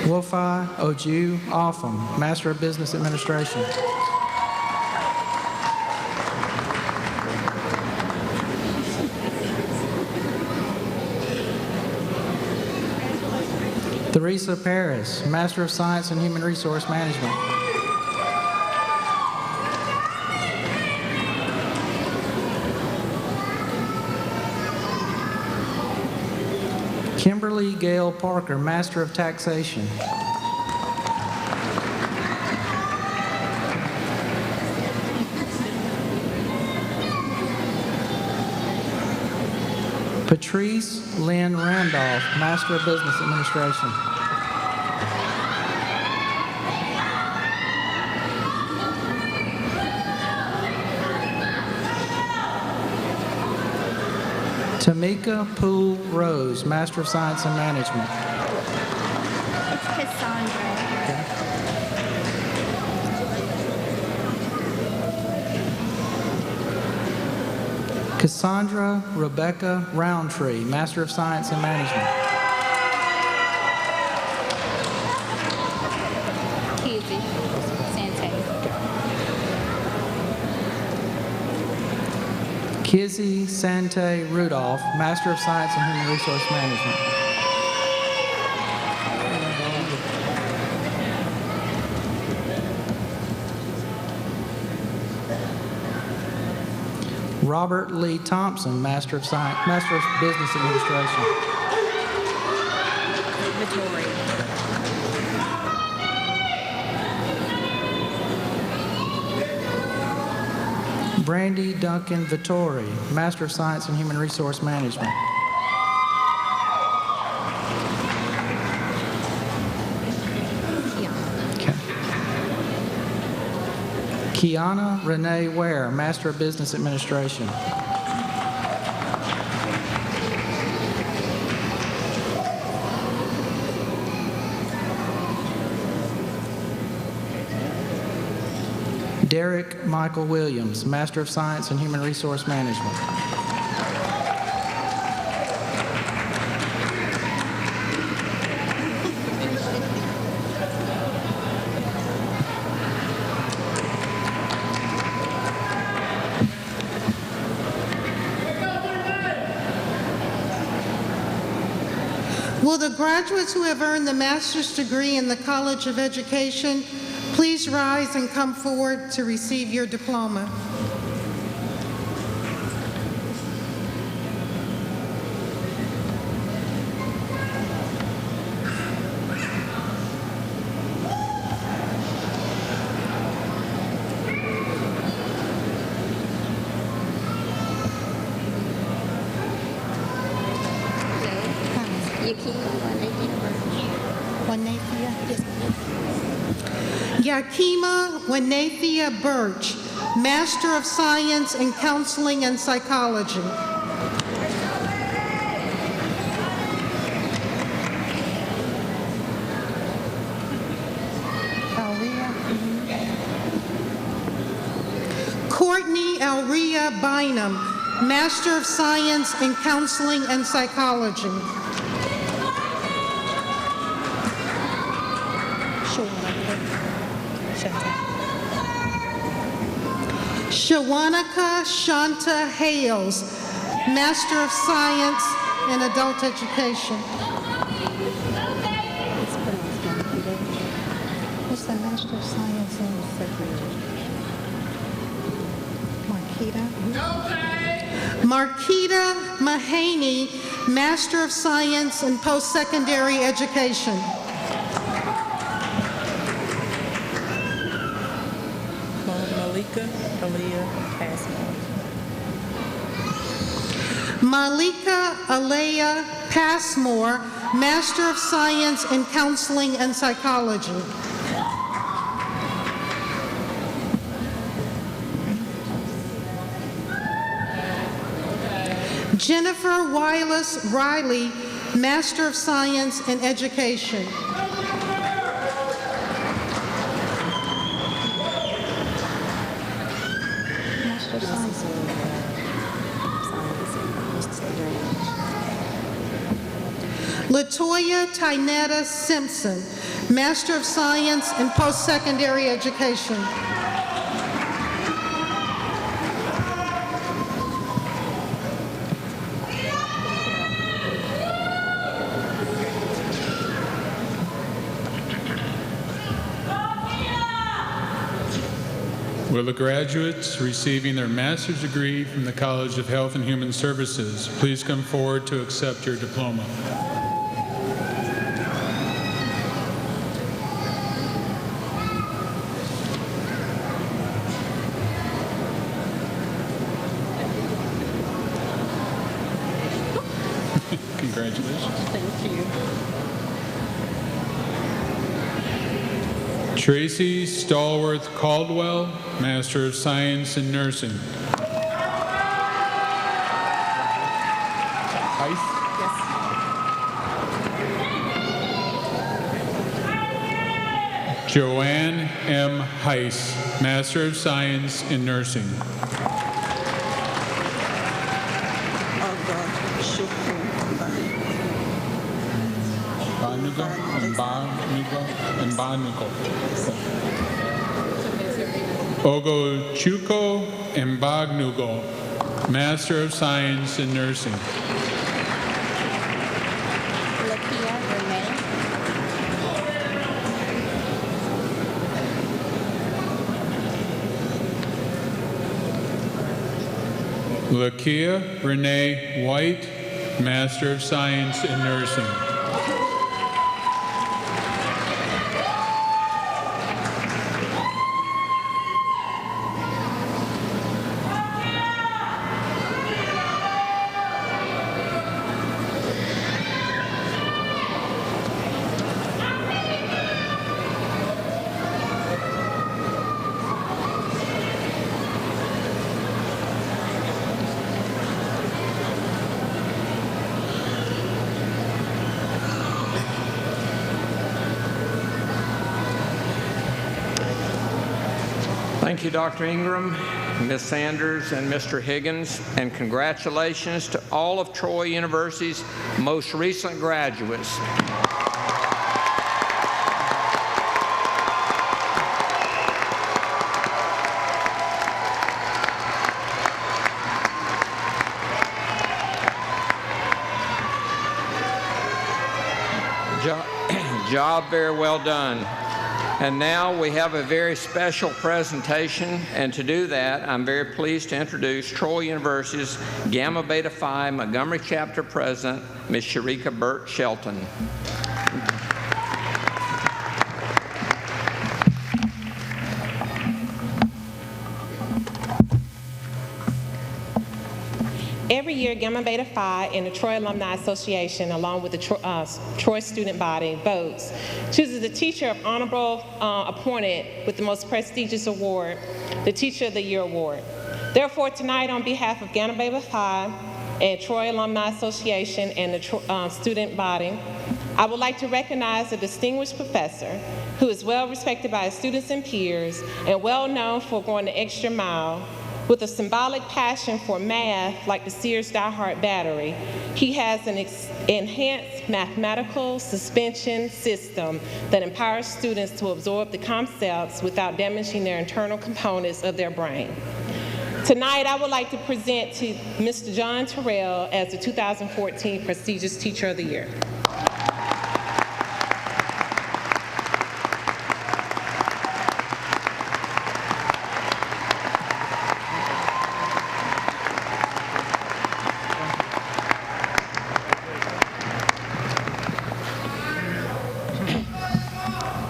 Wofi Oju Offam, Master of Business Administration. Theresa Paris, Master of Science in Human Resource Management. Kimberly Gale Parker, Master of Taxation. Patrice Lynn Randolph, Master of Business Administration. Tamika Poole Rose, Master of Science in Management. It's Cassandra. Cassandra Rebecca Roundtree, Master of Science in Management. Kizzy Sante. Kizzy Sante Rudolph, Master of Science in Human Resource Management. Robert Lee Thompson, Master of Business Administration. Vittoria. Brandy Duncan Vittori, Master of Science in Human Resource Management. Okay. Kiana Renee Ware, Master of Business Administration. Derek Michael Williams, Master of Science in Human Resource Management. Will the graduates who have earned the master's degree in the College of Education please rise and come forward to receive your diploma? Yakima Wanathia Birch, Master of Science in Counseling and Psychology. Courtney Elria Bynum, Master of Science in Counseling and Psychology. Shawanika Shanta Hales, Master of Science in Adult Education. What's the Master of Science in Psychology? Marquita Mahaney, Master of Science in Post-Secondary Education. Malika Alea Passmore, Master of Science in Counseling and Psychology. Jennifer Wiles Riley, Master of Science in Education. Master of Science in Latoya Tynetta Simpson, Master of Science in Post-Secondary Education. Will the graduates receiving their master's degree from the College of Health and Human Services please come forward to accept your diploma? Congratulations. Thank you. Tracy Stallworth Caldwell, Master of Science in Nursing. Heiss. Joanne M. Heiss, Master of Science in Nursing. Ogochukwu Mbagnugo, Master of Science in Nursing. Lakia Renee White, Master of Science in Nursing. Thank you, Dr. Ingram, Ms. Sanders, and Mr. Higgins, and congratulations to all of Troy University's most recent graduates. Job very well done. And now we have a very special presentation, and to do that, I'm very pleased to introduce Troy University's Gamma Beta Phi Montgomery Chapter President, Ms. Sharika Burt Shelton. Every year, Gamma Beta Phi and the Troy Alumni Association, along with the Troy student body, votes, chooses a teacher of honorable appointed with the most prestigious award, the Teacher of the Year Award. Therefore, tonight, on behalf of Gamma Beta Phi and Troy Alumni Association and the student body, I would like to recognize a distinguished professor who is well respected by his students and peers and well known for going the extra mile. With a symbolic passion for math like the Sears Die-Hard battery, he has an enhanced mathematical suspension system that empowers students to absorb the concepts without damaging their internal components of their brain. Tonight, I would like to present to Mr. John Terrell as the 2014 Prestigious Teacher of the Year.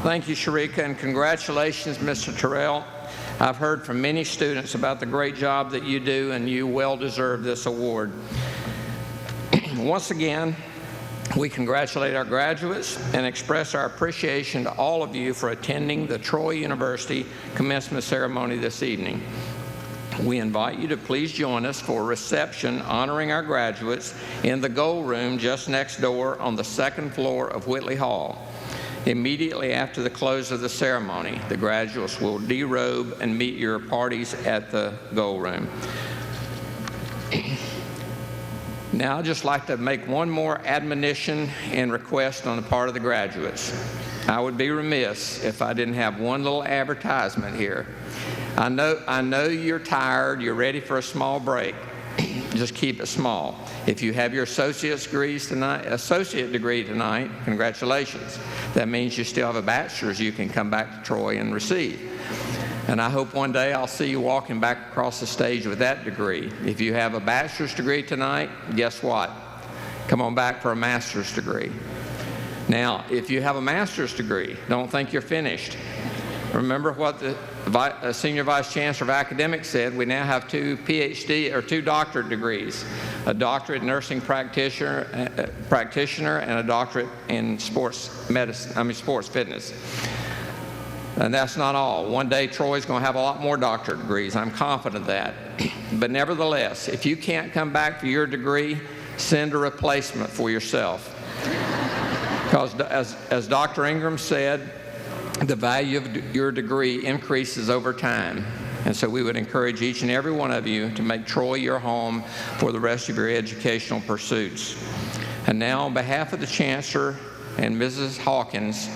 Thank you, Sharika, and congratulations, Mr. Terrell. I've heard from many students about the great job that you do, and you well deserve this award. Once again, we congratulate our graduates and express our appreciation to all of you for attending the Troy University commencement ceremony this evening. We invite you to please join us for a reception honoring our graduates in the Gold Room just next door on the second floor of Whitley Hall. Immediately after the close of the ceremony, the graduates will derobe and meet your parties at the Gold Room. Now, I'd just like to make one more admonition and request on the part of the graduates. I would be remiss if I didn't have one little advertisement here. I know you're tired, you're ready for a small break. Just keep it small. If you have your associate degree tonight, congratulations. That means you still have a bachelor's you can come back to Troy and receive. And I hope one day I'll see you walking back across the stage with that degree. If you have a bachelor's degree tonight, guess what? Come on back for a master's degree. Now, if you have a master's degree, don't think you're finished. Remember what the Senior Vice Chancellor of Academics said. We now have 2 PhD or 2 doctorate degrees, a doctorate in nursing practitioner and a doctorate in sports fitness. And that's not all. One day Troy's going to have a lot more doctorate degrees. I'm confident of that. But nevertheless, if you can't come back for your degree, send a replacement for yourself. Because as Dr. Ingram said, the value of your degree increases over time. And so we would encourage each and every one of you to make Troy your home for the rest of your educational pursuits. And now, on behalf of the Chancellor and Mrs. Hawkins,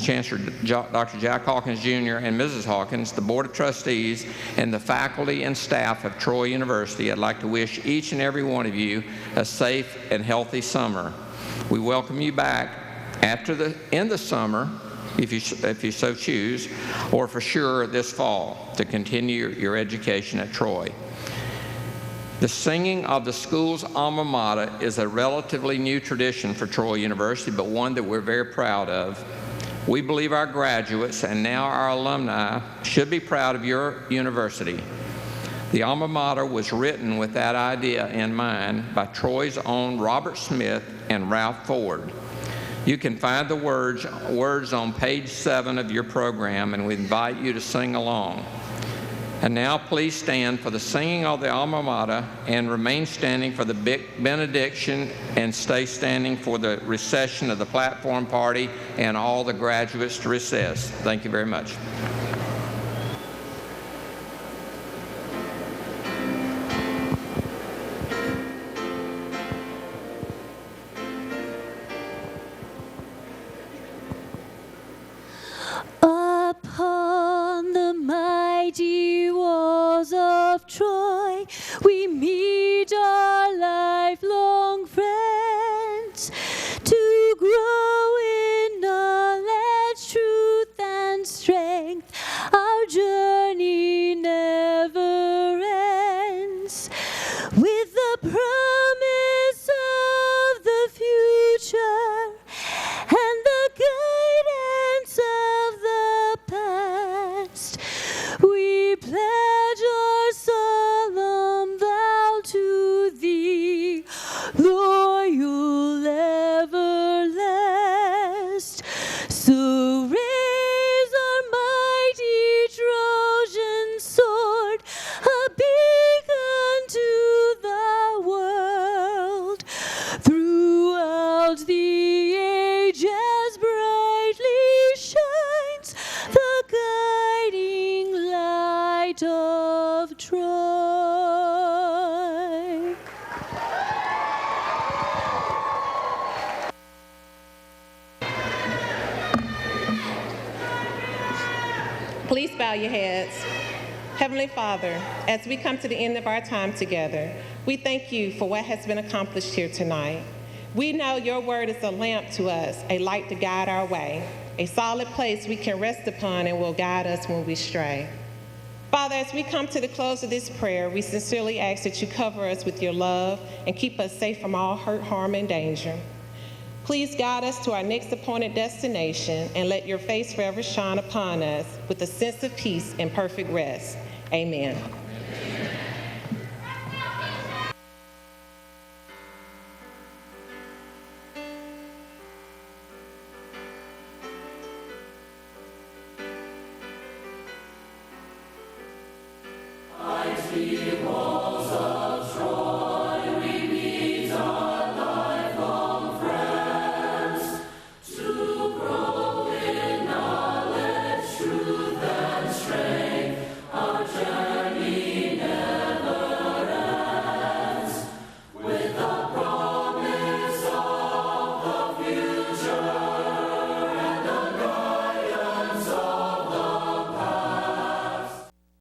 Chancellor Dr. Jack Hawkins Jr. and Mrs. Hawkins, the Board of Trustees, and the faculty and staff of Troy University, I'd like to wish each and every one of you a safe and healthy summer. We welcome you back in the summer, if you so choose, or for sure this fall, to continue your education at Troy. The singing of the school's alma mater is a relatively new tradition for Troy University, but one that we're very proud of. We believe our graduates and now our alumni should be proud of your university. The alma mater was written with that idea in mind by Troy's own Robert Smith and Ralph Ford. You can find the words on page 7 of your program, and we invite you to sing along. And now please stand for the singing of the alma mater and remain standing for the benediction, and stay standing for the recession of the platform party and all the graduates to recess. Thank you very much. Upon the mighty walls of Troy, we meet our lifelong friends to grow in knowledge, truth, and strength. Our journey never ends with the promise of the future and the guidance of the past. We pledge our solemn vow to thee, loyal everlast. So raise our mighty Trojan sword, a beacon to the world. Throughout the ages brightly shines the guiding light of Troy. Please bow your heads. Heavenly Father, as we come to the end of our time together, we thank you for what has been accomplished here tonight. We know your word is a lamp to us, a light to guide our way, a solid place we can rest upon and will guide us when we stray. Father, as we come to the close of this prayer, we sincerely ask that you cover us with your love and keep us safe from all hurt, harm, and danger. Please guide us to our next appointed destination and let your face forever shine upon us with a sense of peace and perfect rest. Amen. I feel